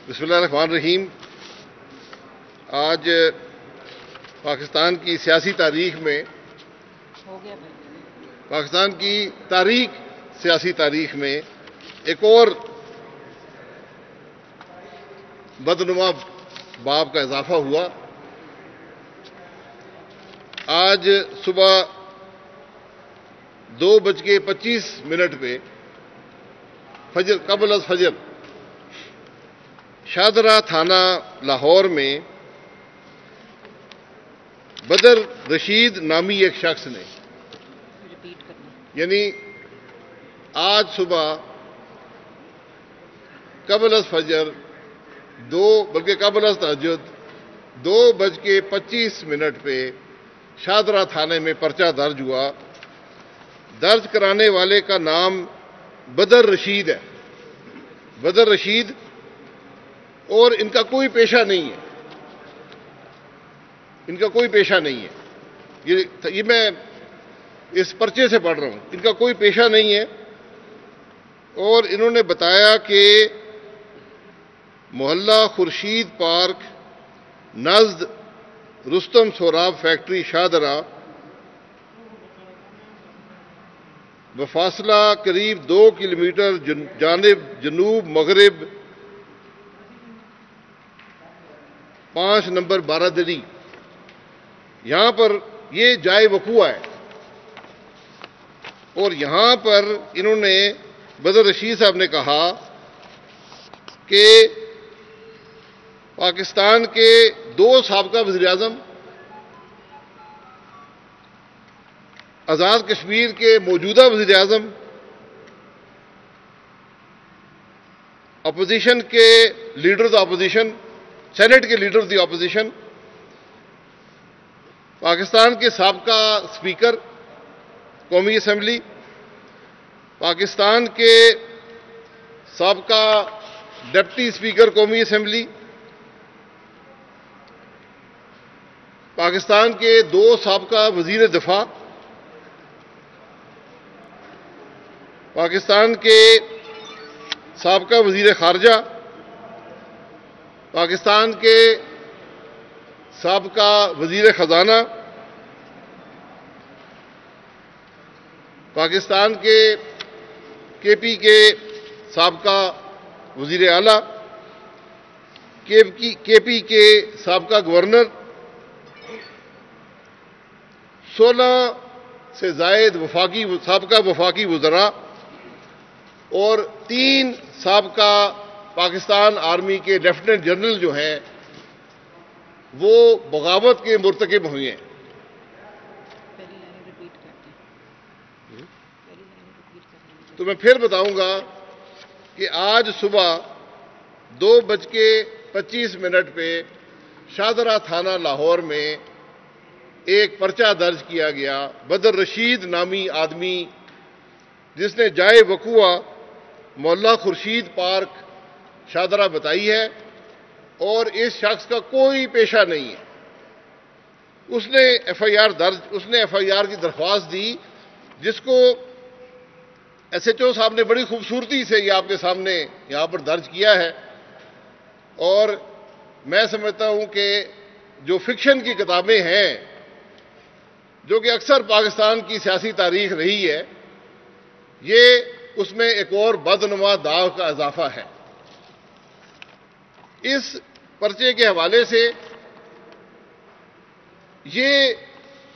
بسم اللہ الرحمن الرحیم۔ آج پاکستان کی سیاسی تاریخ میں سیاسی تاریخ میں ایک اور بدنما باب کا اضافہ ہوا۔ آج صبح 2:25 پہ قبل از فجر شاہدرہ تھانہ لاہور میں بدر رشید نامی ایک شخص نے، یعنی آج صبح قبل از فجر بلکہ قبل از تہجد 2:25 پہ شاہدرہ تھانے میں پرچہ درج ہوا۔ درج کرانے والے کا نام بدر رشید ہے، بدر رشید، اور ان کا کوئی پیشہ نہیں ہے، یہ میں اس پرچے سے پڑھ رہا ہوں، ان کا کوئی پیشہ نہیں ہے۔ اور انہوں نے بتایا کہ محلہ خورشید پارک نزد رستم سوراب فیکٹری شاہدرہ بفاصلہ قریب 2 کلومیٹر جانب جنوب مغرب 5 نمبر بارادری، یہاں پر یہ جائے وقوع ہے۔ اور یہاں پر انہوں نے بدر رشید صاحب نے کہا کہ پاکستان کے 2 سابقہ وزیر اعظم، آزاد کشمیر کے موجودہ وزیر اعظم، اپوزیشن کے لیڈر آف اپوزیشن، سینٹ کے leader of the opposition, Pakistan کے سابقہ اسپیکر قومی اسمبلی، پاکستان کے سابقہ ڈپٹی اسپیکر قومی اسمبلی، پاکستان کے 2 سابقہ وزیر دفاع، پاکستان کے سابقہ وزیر خارجہ، پاکستان کے سابقہ وزیر خزانہ، پاکستان کے پی کے سابقہ وزیر اعلیٰ، کے پی کے سابقہ گورنر، 16 سے زائد سابقہ وفاقی وزراء اور 3 سابقہ پاکستان آرمی کے لیفٹیننٹ جنرل جو ہیں وہ بغاوت کے مرتکب ہوئے ہیں۔ تو میں پھر بتاؤں گا کہ آج صبح 2:25 پہ شاہدرہ تھانہ لاہور میں ایک پرچہ درج کیا گیا۔ بدر رشید نامی آدمی، جس نے جائے وقوع محلہ خورشید پارک شاہدرہ بتائی ہے، اور اس شخص کا کوئی پیشہ نہیں ہے، اس نے ایف آئی آر کی درخواست دی، جس کو ایس ایچ او صاحب نے بڑی خوبصورتی سے یہ آپ کے سامنے یہاں پر درج کیا ہے۔ اور میں سمجھتا ہوں کہ جو فکشن کی کتابیں ہیں، جو کہ اکثر پاکستان کی سیاسی تاریخ رہی ہے، یہ اس میں ایک اور بدنما داغ کا اضافہ ہے۔ اس پرچے کے حوالے سے یہ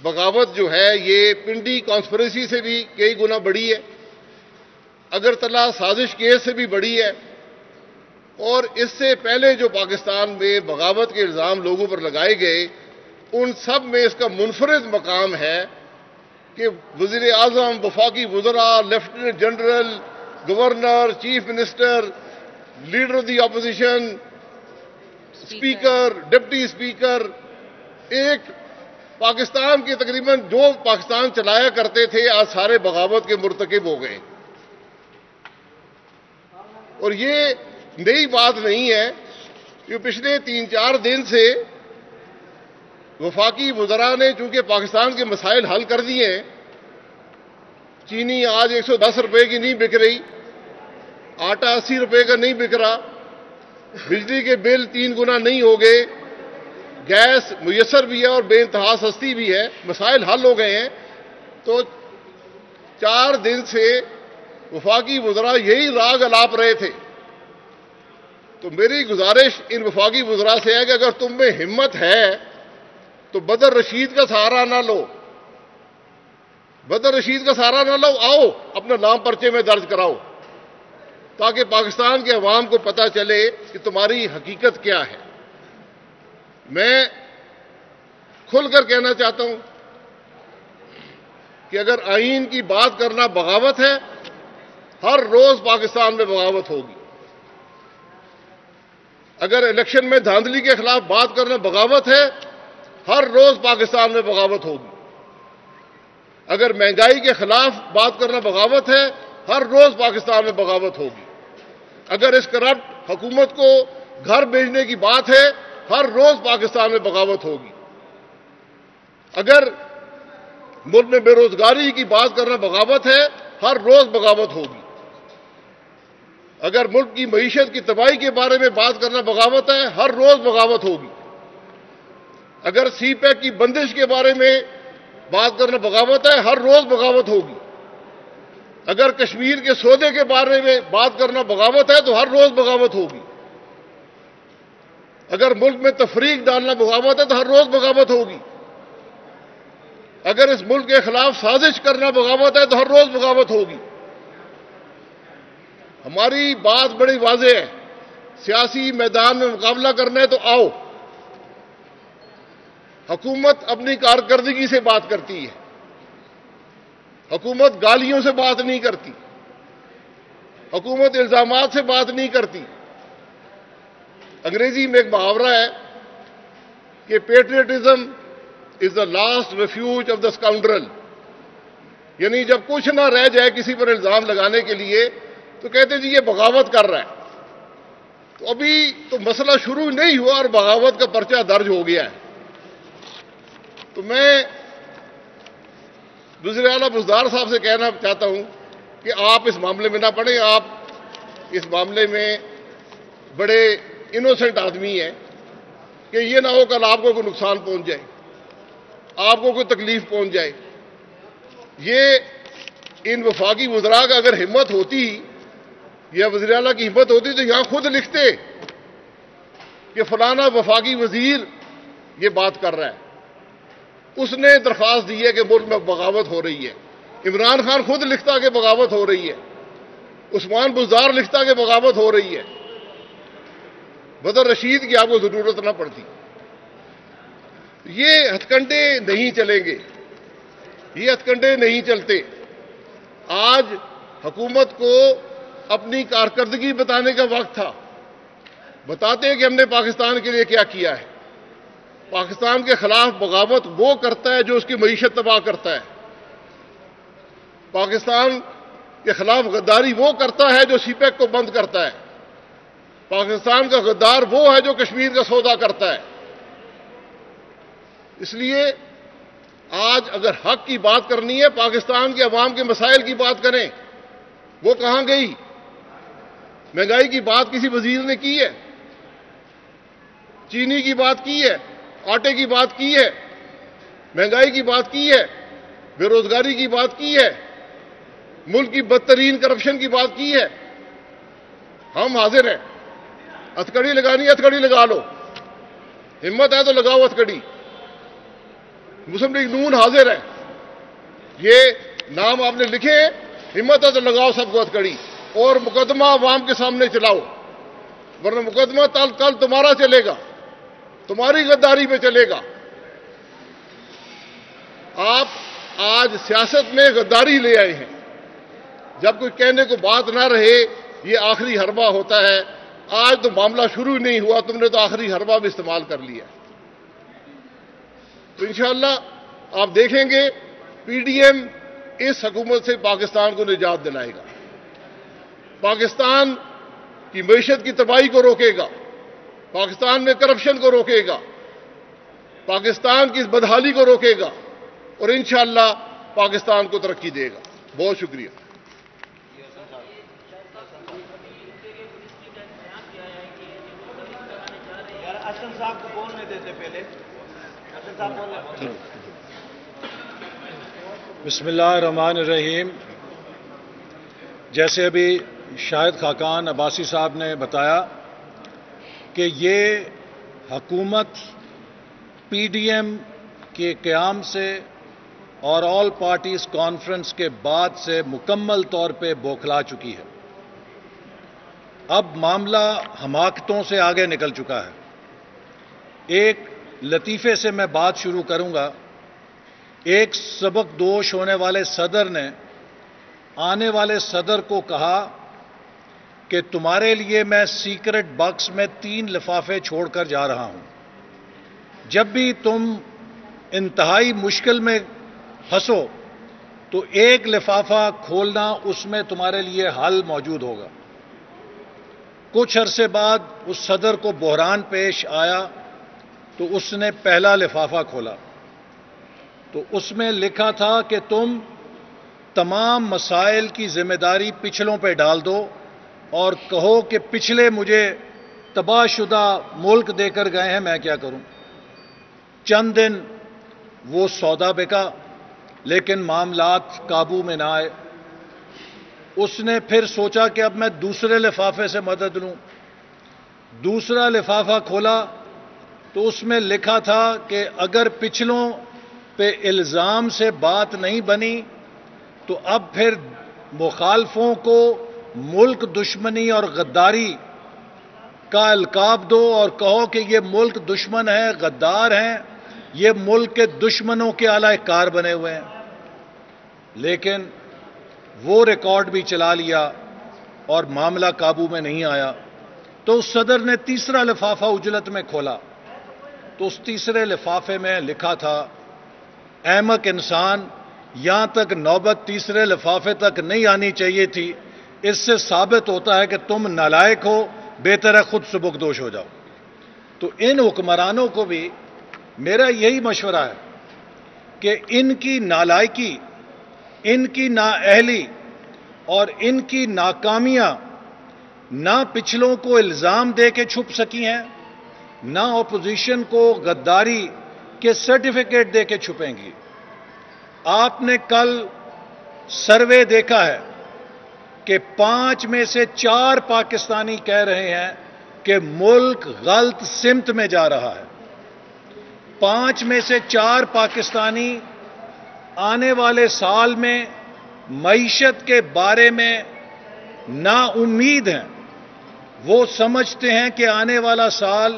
بغاوت جو ہے یہ پنڈی کانسپریسی سے بھی کئی گنا بڑی ہے، اگرتلہ سازش کیس سے بھی بڑی ہے، اور اس سے پہلے جو پاکستان میں بغاوت کے الزام لوگوں پر لگائے گئے، ان سب میں اس کا منفرد مقام ہے کہ وزیر اعظم، وفاقی وزراء، lieutenant general, governor, chief minister, leader of the opposition, speaker, deputy speaker, ایک پاکستان کے تقریباً جو پاکستان چلایا کرتے تھے، آج سارے بغاوت کے مرتکب ہو گئے۔ اور یہ نئی بات نہیں ہے، کہ پچھلے 3-4 دن سے وفاقی وزراء نے چونکہ پاکستان کے مسائل حل کر دیے ہیں، چینی آج 110 روپے کی نہیں بک رہی، آٹا 80 روپے کا نہیں بک رہا، بجلی کے بل 3 گنا نہیں ہو گئے، گیس میسر بھی ہے اور بے انتہا سستی بھی ہے، مسائل حل ہو گئے ہیں، تو 4 دن سے وفاقی وزراء یہی راگ الاپ رہے تھے۔ تو میری گزارش ان وفاقی وزراء سے ہے کہ اگر تم میں ہمت ہے تو بدر رشید کا سہارا نہ لو، بدر رشید کا سہارا نہ لو، آؤ اپنا نام پرچے میں درج کراؤ، تاکہ پاکستان کے عوام کو پتہ چلے کہ تمہاری حقیقت کیا ہے۔ میں کھل کر کہنا چاہتا ہوں کہ اگر آئین کی بات کرنا بغاوت ہے، ہر روز پاکستان میں بغاوت ہوگی۔ اگر الیکشن میں دھاندلی کے خلاف بات کرنا بغاوت ہے، ہر روز پاکستان میں بغاوت ہوگی۔ اگر مہنگائی کے خلاف بات کرنا بغاوت ہے، ہر روز پاکستان میں بغاوت ہوگی۔ اگر اس کرپٹ حکومت کو گھر بھیجنے کی بات ہے، ہر روز پاکستان میں بغاوت ہوگی۔ اگر ملک میں بے روزگاری کی بات کرنا بغاوت ہے، ہر روز بغاوت ہوگی۔ اگر ملک کی معیشت کی تباہی کے بارے میں بات کرنا بغاوت ہے، ہر روز بغاوت ہوگی۔ اگر سی پیک کی بندش کے بارے میں بات کرنا بغاوت ہے، ہر روز بغاوت ہوگی۔ اگر کشمیر کے سودے کے بارے میں بات کرنا بغاوت ہے تو ہر روز بغاوت ہوگی۔ اگر ملک میں تفریق ڈالنا بغاوت ہے تو ہر روز بغاوت ہوگی۔ اگر اس ملک کے خلاف سازش کرنا بغاوت ہے تو ہر روز بغاوت ہوگی۔ ہماری بات بڑی واضح ہے، سیاسی میدان میں مقابلہ کرنا ہے تو آؤ۔ حکومت اپنی کارکردگی سے بات کرتی ہے، حکومت گالیوں سے بات نہیں کرتی، حکومت الزامات سے بات نہیں کرتی۔ انگریزی میں ایک محاورہ ہے کہ patriotism is the last refuge of the scoundrel, یعنی جب کچھ نہ رہ جائے کسی پر الزام لگانے کے لیے تو کہتے جی یہ بغاوت کر رہا ہے۔ تو ابھی تو مسئلہ شروع نہیں ہوا اور بغاوت کا پرچہ درج ہو گیا ہے۔ تو میں وزیر اعلیٰ بزدار صاحب سے کہنا چاہتا ہوں کہ آپ اس معاملے میں نہ پڑیں، آپ اس معاملے میں بڑے انوسنٹ آدمی ہیں کہ یہ نہ ہو کل آپ کو کوئی نقصان پہنچ جائے، آپ کو کوئی تکلیف پہنچ جائے۔ یہ ان وفاقی وزراء کا اگر ہمت ہوتی یا وزیر اعلیٰ کی ہمت ہوتی تو یہاں خود لکھتے کہ فلانا وفاقی وزیر یہ بات کر رہا ہے، اس نے درخواست دی ہے کہ ملک میں بغاوت ہو رہی ہے۔ عمران خان خود لکھتا کہ بغاوت ہو رہی ہے، عثمان بزدار لکھتا کہ بغاوت ہو رہی ہے، بدر رشید کی آپ کو ضرورت نہ پڑتی۔ یہ ہتھ کنڈے نہیں چلیں گے، یہ ہتھ کنڈے نہیں چلتے۔ آج حکومت کو اپنی کارکردگی بتانے کا وقت تھا، بتاتے کہ ہم نے پاکستان کے لیے کیا کیا ہے۔ پاکستان کے خلاف بغاوت وہ کرتا ہے جو اس کی معیشت تباہ کرتا ہے، پاکستان کے خلاف غداری وہ کرتا ہے جو سی پیک کو بند کرتا ہے، پاکستان کا غدار وہ ہے جو کشمیر کا سودا کرتا ہے۔ اس لیے آج اگر حق کی بات کرنی ہے، پاکستان کے عوام کے مسائل کی بات کریں۔ وہ کہاں گئی؟ مہنگائی کی بات کسی وزیر نے کی ہے؟ چینی کی بات کی ہے؟ آٹے کی بات کی ہے؟ مہنگائی کی بات کی ہے؟ بے روزگاری کی بات کی ہے؟ ملک کی بدترین کرپشن کی بات کی ہے؟ ہم حاضر ہیں، ہتھکڑی لگانی ہے ہتھکڑی لگا لو، ہمت ہے تو لگاؤ ہتھکڑی۔ مسلم لیگ نون حاضر ہے، یہ نام آپ نے لکھے ہیں، ہمت ہے تو لگاؤ سب کو ہتھکڑی، اور مقدمہ عوام کے سامنے چلاؤ، ورنہ مقدمہ کل تمہارا چلے گا، تمہاری غداری پہ چلے گا۔ آپ آج سیاست میں غداری لے آئے ہیں، جب کوئی کہنے کو بات نہ رہے یہ آخری حربہ ہوتا ہے۔ آج تو معاملہ شروع نہیں ہوا، تم نے تو آخری حربہ بھی استعمال کر لیا۔ تو انشاءاللہ آپ دیکھیں گے پی ڈی ایم اس حکومت سے پاکستان کو نجات دلائے گا، پاکستان کی معیشت کی تباہی کو روکے گا، پاکستان میں کرپشن کو روکے گا، پاکستان کی بدحالی کو روکے گا، اور انشاءاللہ پاکستان کو ترقی دے گا۔ بہت شکریہ۔ اشرف صاحب کو بولنے دیتے پہلے. اشرف صاحب بولنے. بسم اللہ الرحمن الرحیم. جیسے ابھی شاہد خاقان عباسی صاحب نے بتایا کہ یہ حکومت پی ڈی ایم کے قیام سے اور آل پارٹیز کانفرنس کے بعد سے مکمل طور پہ بوکھلا چکی ہے. اب معاملہ حماقتوں سے آگے نکل چکا ہے. ایک لطیفے سے میں بات شروع کروں گا. ایک سبق دوش ہونے والے صدر نے آنے والے صدر کو کہا کہ تمہارے لیے میں سیکرٹ باکس میں 3 لفافے چھوڑ کر جا رہا ہوں. جب بھی تم انتہائی مشکل میں پھنسو تو ایک لفافہ کھولنا، اس میں تمہارے لیے حل موجود ہوگا. کچھ عرصے بعد اس صدر کو بحران پیش آیا تو اس نے پہلا لفافہ کھولا تو اس میں لکھا تھا کہ تم تمام مسائل کی ذمہ داری پچھلوں پہ ڈال دو اور کہو کہ پچھلے مجھے تباہ شدہ ملک دے کر گئے ہیں، میں کیا کروں. چند دن وہ سودا بکا لیکن معاملات قابو میں نہ آئے. اس نے پھر سوچا کہ اب میں دوسرے لفافے سے مدد لوں. دوسرا لفافہ کھولا تو اس میں لکھا تھا کہ اگر پچھلوں پہ الزام سے بات نہیں بنی تو اب پھر مخالفوں کو ملک دشمنی اور غداری کا القاب دو اور کہو کہ یہ ملک دشمن ہے، غدار ہیں، یہ ملک کے دشمنوں کے اعلی کار بنے ہوئے ہیں. لیکن وہ ریکارڈ بھی چلا لیا اور معاملہ قابو میں نہیں آیا. تو اس صدر نے تیسرا لفافہ اجلت میں کھولا تو اس تیسرے لفافے میں لکھا تھا، احمق انسان، یہاں تک نوبت تیسرے لفافے تک نہیں آنی چاہیے تھی. اس سے ثابت ہوتا ہے کہ تم نالائق ہو، بہتر ہے خود سبکدوش ہو جاؤ. تو ان حکمرانوں کو بھی میرا یہی مشورہ ہے کہ ان کی نالائکی، ان کی نااہلی اور ان کی ناکامیاں نہ پچھلوں کو الزام دے کے چھپ سکی ہیں، نہ اپوزیشن کو غداری کے سرٹیفکیٹ دے کے چھپیں گی. آپ نے کل سروے دیکھا ہے کہ 5 میں سے 4 پاکستانی کہہ رہے ہیں کہ ملک غلط سمت میں جا رہا ہے. 5 میں سے 4 پاکستانی آنے والے سال میں معیشت کے بارے میں نا امید ہیں. وہ سمجھتے ہیں کہ آنے والا سال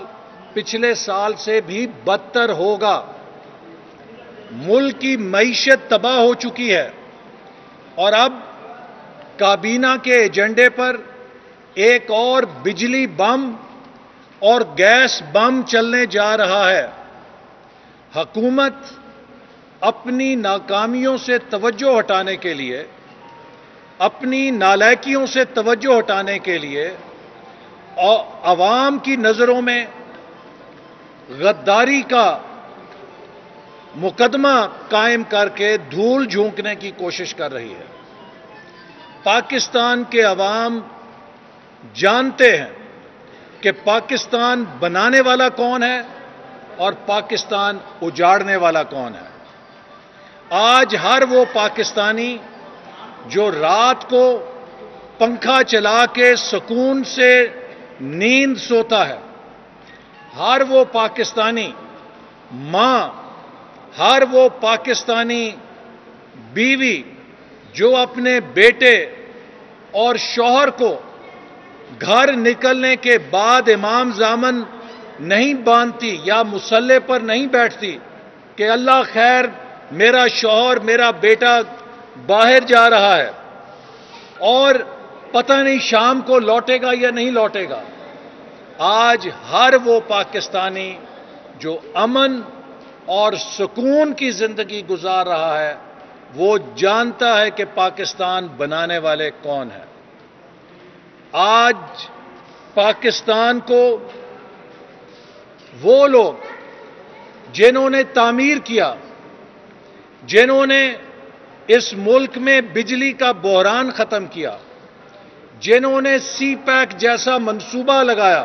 پچھلے سال سے بھی بدتر ہوگا. ملک کی معیشت تباہ ہو چکی ہے اور اب کابینہ کے ایجنڈے پر ایک اور بجلی بم اور گیس بم چلنے جا رہا ہے. حکومت اپنی ناکامیوں سے توجہ ہٹانے کے لیے، اپنی نالائکیوں سے توجہ ہٹانے کے لیے اور عوام کی نظروں میں غداری کا مقدمہ قائم کر کے دھول جھونکنے کی کوشش کر رہی ہے. پاکستان کے عوام جانتے ہیں کہ پاکستان بنانے والا کون ہے اور پاکستان اجاڑنے والا کون ہے. آج ہر وہ پاکستانی جو رات کو پنکھا چلا کے سکون سے نیند سوتا ہے، ہر وہ پاکستانی ماں، ہر وہ پاکستانی بیوی جو اپنے بیٹے اور شوہر کو گھر نکلنے کے بعد امام زامن نہیں باندھتی یا مصلے پر نہیں بیٹھتی کہ اللہ خیر میرا شوہر، میرا بیٹا باہر جا رہا ہے اور پتہ نہیں شام کو لوٹے گا یا نہیں لوٹے گا. آج ہر وہ پاکستانی جو امن اور سکون کی زندگی گزار رہا ہے وہ جانتا ہے کہ پاکستان بنانے والے کون ہیں. آج پاکستان کو وہ لوگ جنہوں نے تعمیر کیا، جنہوں نے اس ملک میں بجلی کا بحران ختم کیا، جنہوں نے سی پیک جیسا منصوبہ لگایا،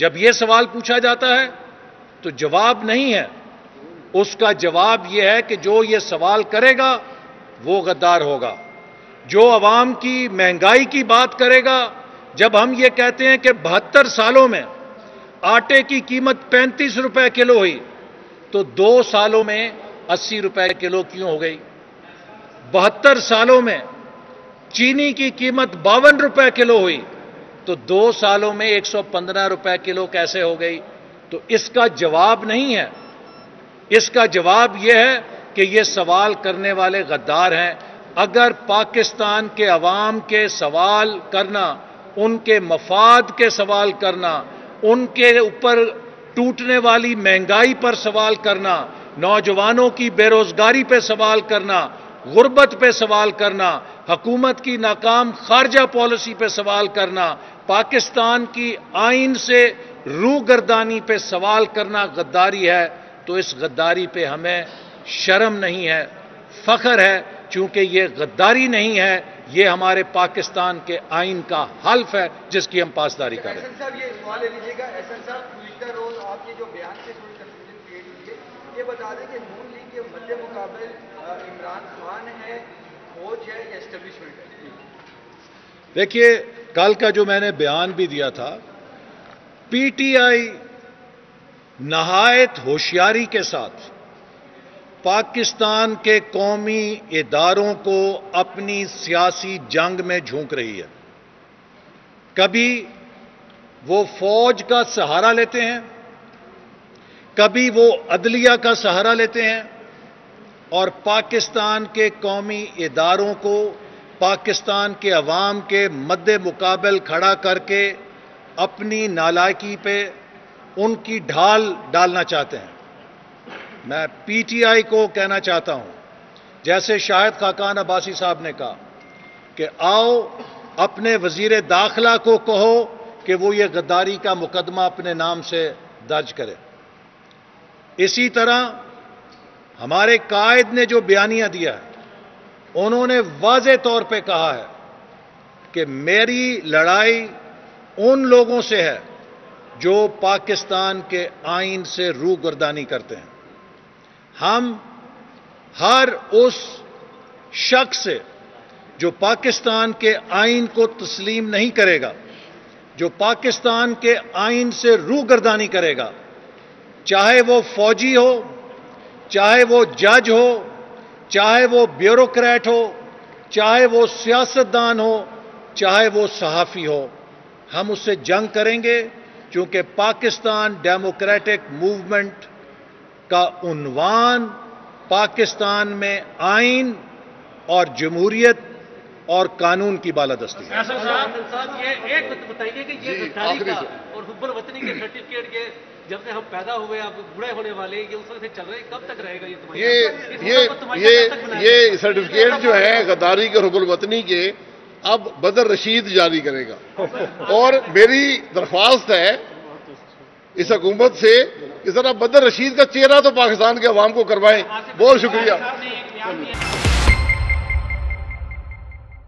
جب یہ سوال پوچھا جاتا ہے تو جواب نہیں ہے. اس کا جواب یہ ہے کہ جو یہ سوال کرے گا وہ غدار ہوگا. جو عوام کی مہنگائی کی بات کرے گا، جب ہم یہ کہتے ہیں کہ 72 سالوں میں آٹے کی قیمت 35 روپے کلو ہوئی تو 2 سالوں میں 80 روپے کلو کیوں ہو گئی؟ 72 سالوں میں چینی کی قیمت 52 روپے کلو ہوئی تو 2 سالوں میں 115 روپے کلو کیسے ہو گئی؟ تو اس کا جواب نہیں ہے. اس کا جواب یہ ہے کہ یہ سوال کرنے والے غدار ہیں. اگر پاکستان کے عوام کے سوال کرنا، ان کے مفاد کے سوال کرنا، ان کے اوپر ٹوٹنے والی مہنگائی پر سوال کرنا، نوجوانوں کی بے روزگاری پہ سوال کرنا، غربت پہ سوال کرنا، حکومت کی ناکام خارجہ پالیسی پہ سوال کرنا، پاکستان کی آئین سے روگردانی پہ سوال کرنا غداری ہے، تو اس غداری پہ ہمیں شرم نہیں ہے، فخر ہے، چونکہ یہ غداری نہیں ہے، یہ ہمارے پاکستان کے آئین کا حلف ہے جس کی ہم پاسداری کریں. احسن صاحب یہ سوال لے لیجیے گا. احسن صاحب گزشتہ روز آپ کے جو بیان سے تھوڑی کنفیوژن کریٹ ہوئی ہے، یہ بتا دیں کہ نون لیگ کے مد مقابل عمران خان ہے، فوج ہے یا اسٹیبلشمنٹ ہے؟ دیکھیے، کل کا جو میں نے بیان بھی دیا تھا، پی ٹی آئی نہایت ہوشیاری کے ساتھ پاکستان کے قومی اداروں کو اپنی سیاسی جنگ میں جھونک رہی ہے. کبھی وہ فوج کا سہارا لیتے ہیں، کبھی وہ عدلیہ کا سہارا لیتے ہیں، اور پاکستان کے قومی اداروں کو پاکستان کے عوام کے مد مقابل کھڑا کر کے اپنی نالائکی پہ ان کی ڈھال ڈالنا چاہتے ہیں. میں پی ٹی آئی کو کہنا چاہتا ہوں، جیسے شاہد خاقان عباسی صاحب نے کہا کہ آؤ اپنے وزیر داخلہ کو کہو کہ وہ یہ غداری کا مقدمہ اپنے نام سے درج کرے. اسی طرح ہمارے قائد نے جو بیانیہ دیا ہے، انہوں نے واضح طور پہ کہا ہے کہ میری لڑائی ان لوگوں سے ہے جو پاکستان کے آئین سے روگردانی کرتے ہیں. ہم ہر اس شخص سے جو پاکستان کے آئین کو تسلیم نہیں کرے گا، جو پاکستان کے آئین سے روگردانی کرے گا، چاہے وہ فوجی ہو، چاہے وہ جج ہو، چاہے وہ بیوروکریٹ ہو، چاہے وہ سیاستدان ہو، چاہے وہ صحافی ہو، ہم اس سے جنگ کریں گے. کیونکہ پاکستان ڈیموکریٹک موومنٹ کا عنوان پاکستان میں آئین اور جمہوریت اور قانون کی بالادستی ہے. صاحب یہ ایک بتائیے کہ یہ غداری کا اور حب الوطنی کے سرٹیفکیٹ کے جب سے ہم پیدا ہوئے اب بوڑھے ہونے والے یہ اس وقت سے چل رہے ہیں، کب تک رہے گا یہ سرٹیفکیٹ جو ہے غداری کے حب الوطنی کے اب بدر رشید جاری کرے گا. اور میری درخواست ہے اس حکومت سے کہ ذرا بدر رشید کا چہرہ تو پاکستان کے عوام کو کروائیں. بہت شکریہ.